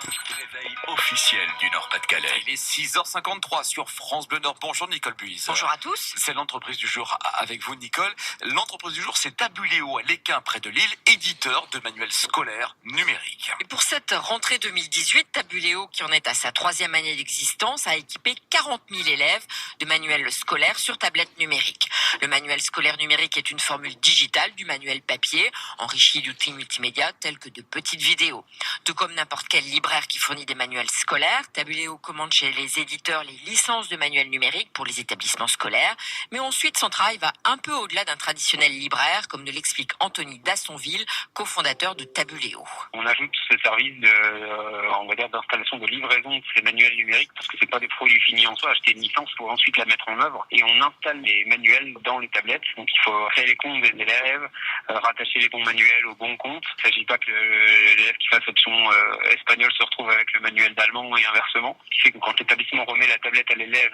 Réveil officiel du Nord-Pas-de-Calais. Il est 6h53 sur France Bleu Nord. Bonjour Nicole Buise. Bonjour à tous. C'est l'entreprise du jour avec vous Nicole. L'entreprise du jour c'est Tabuléo à l'Équin près de Lille, éditeur de manuels scolaires numériques. Et pour cette rentrée 2018, Tabuléo, qui en est à sa 3e année d'existence, a équipé 40 000 élèves de manuels scolaires sur tablette numérique. Le manuel scolaire numérique est une formule digitale du manuel papier, enrichi d'outils multimédia tels que de petites vidéos. Tout comme n'importe quel libraire qui fournit des manuels scolaires, Tabuléo commande chez les éditeurs les licences de manuels numériques pour les établissements scolaires, mais ensuite son travail va un peu au-delà d'un traditionnel libraire, comme nous l'explique Anthony Dassonville, cofondateur de Tabuléo. On ajoute ce service d'installation de livraison de ces manuels numériques parce que c'est pas des produits finis en soi. Acheter une licence pour ensuite la mettre en œuvre et on installe les manuels dans les tablettes. Donc il faut créer les comptes des élèves, rattacher les bons manuels au bon compte. Il ne s'agit pas que l'élève qui fasse option espagnole se retrouve avec le manuel d'allemand et inversement. Ce qui fait que quand l'établissement remet la tablette à l'élève,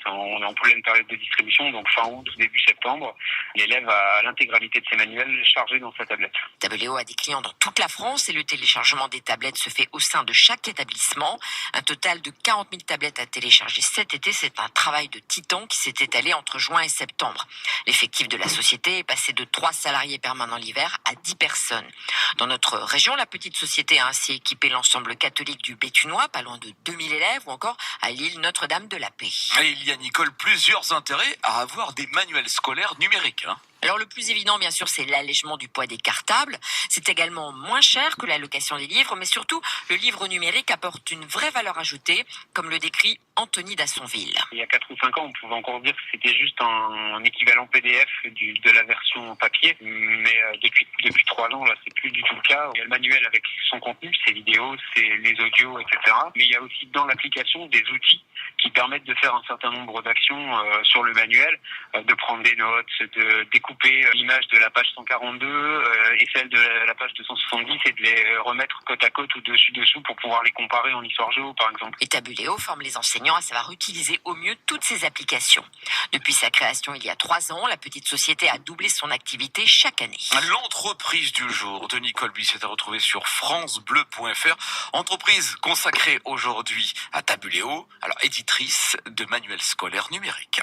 on est en pleine période de distribution, donc fin août, début septembre, l'élève a l'intégralité de ses manuels chargés dans sa tablette. Tabuléo a des clients dans toute la France et le téléchargement des tablettes se fait au sein de chaque établissement. Un total de 40 000 tablettes à télécharger cet été, c'est un travail de titan qui s'est étalé entre juin et septembre. L'effectif de la société est passé de 3 salariés permanents l'hiver à 10 personnes. Dans notre région, la petite société a ainsi équipé l'ensemble catholique du Béthunois, pas loin de 2000 élèves, ou encore à Lille Notre-Dame de la Paix. Et il y a Nicole plusieurs intérêts à avoir des manuels scolaires numériques. Alors le plus évident, bien sûr, c'est l'allègement du poids des cartables. C'est également moins cher que la location des livres, mais surtout, le livre numérique apporte une vraie valeur ajoutée, comme le décrit Anthony Dassonville. Il y a 4 ou 5 ans, on pouvait encore dire que c'était juste un équivalent PDF de la version papier, mais depuis 3 ans, là, c'est plus du tout le cas. Il y a le manuel avec son contenu, ses vidéos, les audios, etc. Mais il y a aussi dans l'application des outils qui permettent de faire un certain nombre d'actions sur le manuel, de prendre des notes, de découper l'image de la page 142 et celle de la page 270 et de les remettre côte à côte ou dessus-dessous pour pouvoir les comparer en histoire géo, par exemple. Et Tabuléo forme les enseignants à savoir utiliser au mieux toutes ces applications. Depuis sa création il y a 3 ans, la petite société a doublé son activité chaque année. L'entreprise du jour de Nicole Buise est à retrouver sur francebleu.fr. Entreprise consacrée aujourd'hui à Tabuléo, alors éditrice de manuels scolaires numériques.